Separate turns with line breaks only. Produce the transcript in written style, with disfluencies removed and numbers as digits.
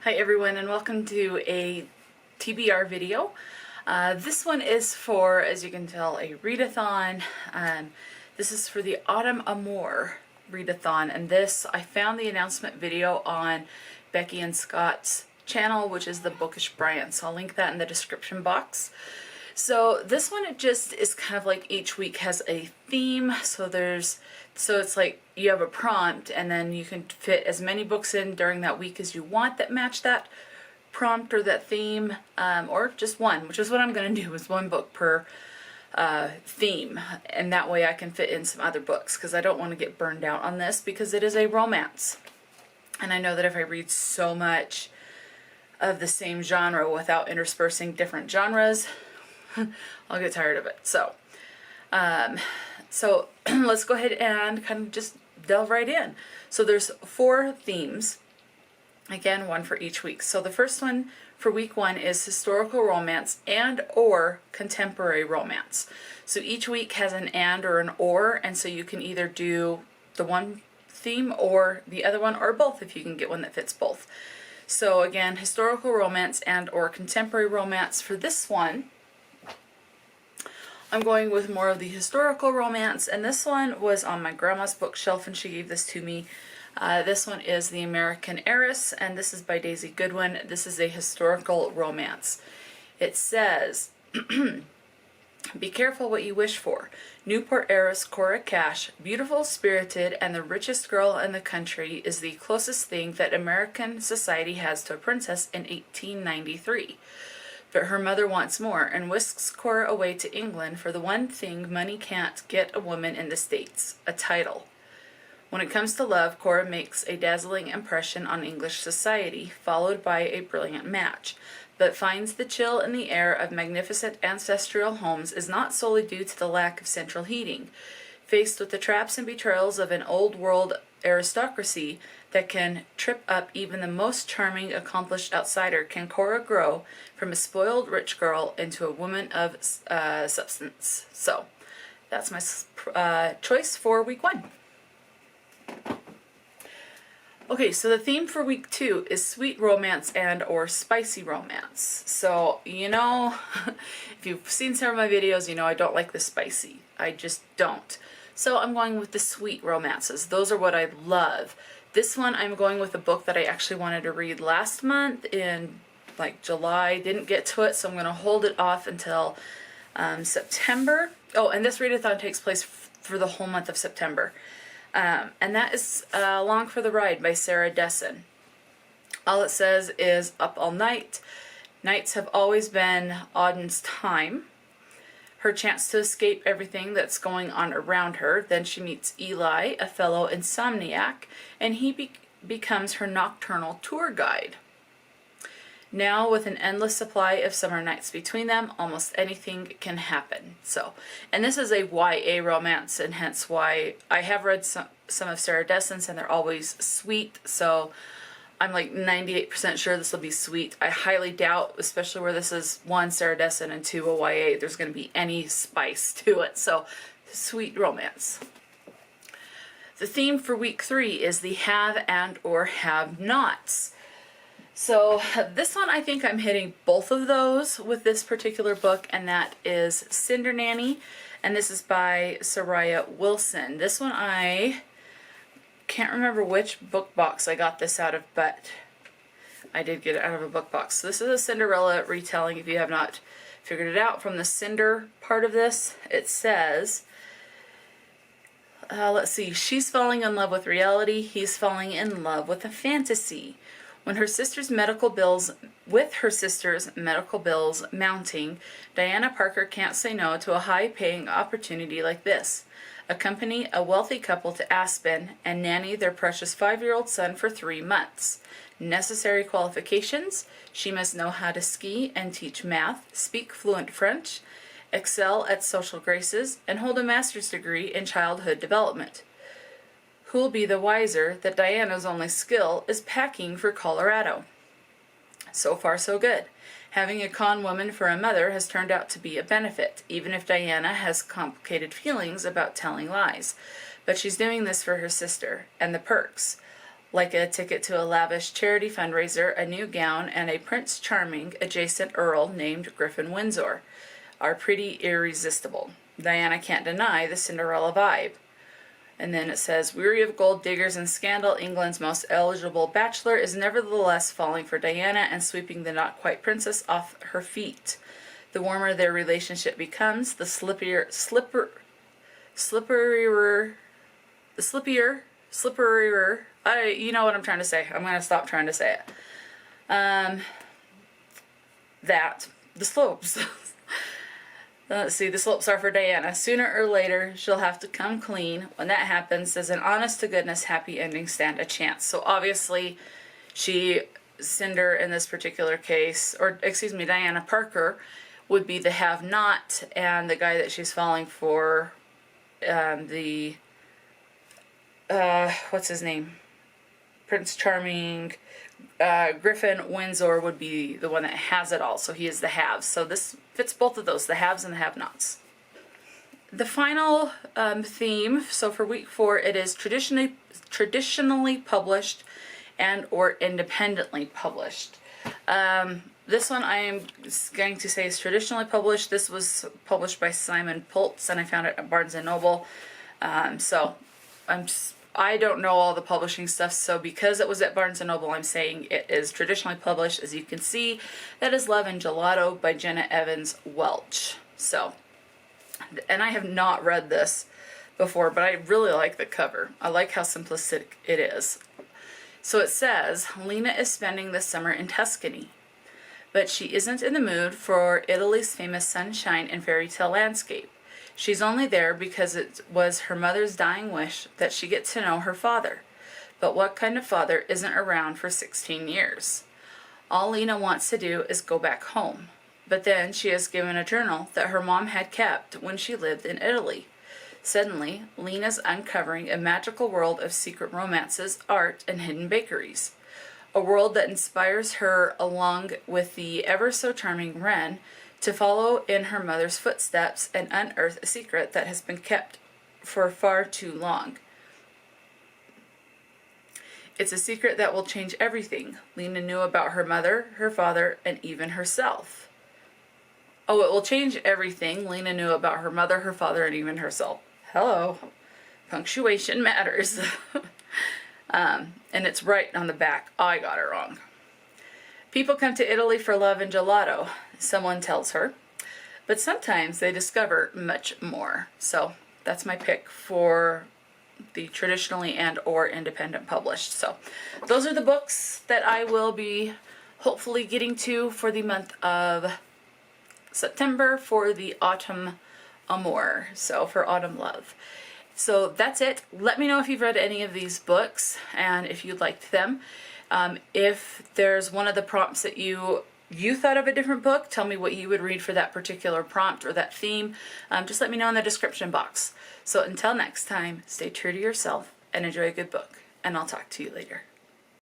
Hi everyone, and welcome to a TBR video. This one is for, as you can tell, a readathon. This is for the Autumn Amore readathon, and this, I found the announcement video on Becky and Scott's channel, which is the Bookish Bryants. I'll link that in the description box. So this one, it just is kind of like each week has a theme. So it's like you have a prompt, and then you can fit as many books in during that week as you want that match that prompt or that theme, or just one, which is what I'm going to do, is one book per theme, and that way I can fit in some other books, because I don't want to get burned out on this, because it is a romance, and I know that if I read so much of the same genre without interspersing different genres, I'll get tired of it. So let's go ahead and kind of just delve right in. So there's 4 themes, again, one for each week. So the first one for week 1 is historical romance and or contemporary romance. So each week has an and or an or, and so you can either do the one theme or the other one, or both if you can get one that fits both. So again, historical romance and or contemporary romance. For this one, I'm going with more of the historical romance, and this one was on my grandma's bookshelf and she gave this to me. This one is The American Heiress, and this is by Daisy Goodwin. This is a historical romance. It says, be careful what you wish for. Newport heiress Cora Cash, beautiful, spirited, and the richest girl in the country, is the closest thing that American society has to a princess in 1893. But her mother wants more and whisks Cora away to England for the one thing money can't get a woman in the States, a title. When it comes to love, Cora makes a dazzling impression on English society, followed by a brilliant match, but finds the chill in the air of magnificent ancestral homes is not solely due to the lack of central heating. Faced with the traps and betrayals of an old-world aristocracy that can trip up even the most charming, accomplished outsider, can Cora grow from a spoiled rich girl into a woman of substance. So that's my choice for week 1. Okay, so the theme for week 2 is sweet romance and or spicy romance. So, you know, if you've seen some of my videos, you know I don't like the spicy. I just don't. So I'm going with the sweet romances. Those are what I love. This one, I'm going with a book that I actually wanted to read last month in like July. Didn't get to it, so I'm going to hold it off until September. Oh, and this readathon takes place for the whole month of September. And that is Along for the Ride by Sariah Dessen. All it says is up all night. Nights have always been Auden's time. Her chance to escape everything that's going on around her. Then she meets Eli, a fellow insomniac, and he becomes her nocturnal tour guide. Now, with an endless supply of summer nights between them, almost anything can happen. So, and this is a YA romance, and hence why I have read some of Sariah Dessen's, and they're always sweet. So I'm like 98% sure this will be sweet. I highly doubt, especially where this is 1, Sariah Dessen, and 2, a YA, there's going to be any spice to it. So, sweet romance. The theme for week 3 is the have and or have nots. So this one, I think I'm hitting both of those with this particular book, and that is Cinder-Nanny, and this is by Sariah Wilson. This one, I can't remember which book box I got this out of, but I did get it out of a book box. So this is a Cinderella retelling, if you have not figured it out. From the Cinder part of this, it says, let's see, she's falling in love with reality, he's falling in love with a fantasy. With her sister's medical bills mounting, Diana Parker can't say no to a high-paying opportunity like this. Accompany a wealthy couple to Aspen and nanny their precious 5-year-old son for 3 months. Necessary qualifications: she must know how to ski and teach math, speak fluent French, excel at social graces, and hold a master's degree in childhood development. Who'll be the wiser that Diana's only skill is packing for Colorado? So far, so good. Having a con woman for a mother has turned out to be a benefit, even if Diana has complicated feelings about telling lies. But she's doing this for her sister, and the perks. like a ticket to a lavish charity fundraiser, a new gown, and a Prince Charming adjacent earl named Griffin Windsor are pretty irresistible. Diana can't deny the Cinderella vibe. And then it says, weary of gold diggers and scandal, England's most eligible bachelor is nevertheless falling for Diana and sweeping the not-quite-princess off her feet. The warmer their relationship becomes, the slipperier, you know what I'm trying to say. I'm going to stop trying to say it. The slopes. Let's see, the slopes are for Diana. Sooner or later, she'll have to come clean. When that happens, does an honest-to-goodness happy ending stand a chance? So obviously, Cinder in this particular case, or excuse me, Diana Parker, would be the have-not, and the guy that she's falling for, what's his name? Prince Charming, Griffin Windsor would be the one that has it all, so he is the haves. So this fits both of those, the haves and the have-nots. The final theme, so for week 4, it is traditionally published and or independently published. This one I am going to say is traditionally published. This was published by Simon Pultz, and I found it at Barnes & Noble. So I don't know all the publishing stuff, so because it was at Barnes & Noble, I'm saying it is traditionally published. As you can see, that is Love and Gelato by Jenna Evans Welch. So, and I have not read this before, but I really like the cover. I like how simplistic it is. So it says, Lena is spending the summer in Tuscany, but she isn't in the mood for Italy's famous sunshine and fairy tale landscape. She's only there because it was her mother's dying wish that she get to know her father. But what kind of father isn't around for 16 years? All Lena wants to do is go back home. But then she is given a journal that her mom had kept when she lived in Italy. Suddenly, Lena's uncovering a magical world of secret romances, art, and hidden bakeries. A world that inspires her, along with the ever-so-charming Wren, to follow in her mother's footsteps and unearth a secret that has been kept for far too long. It's a secret that will change everything Lena knew about her mother, her father, and even herself. Oh, it will change everything Lena knew about her mother, her father, and even herself. Hello. Punctuation matters. And it's right on the back. I got it wrong. People come to Italy for love and gelato, someone tells her, but sometimes they discover much more. So that's my pick for the traditionally and or independent published. So those are the books that I will be hopefully getting to for the month of September for the autumn Amore, so for autumn love. So that's it. Let me know if you've read any of these books and if you liked them. If there's one of the prompts that you thought of a different book, tell me what you would read for that particular prompt or that theme. Just let me know in the description box. So until next time, stay true to yourself and enjoy a good book. And I'll talk to you later.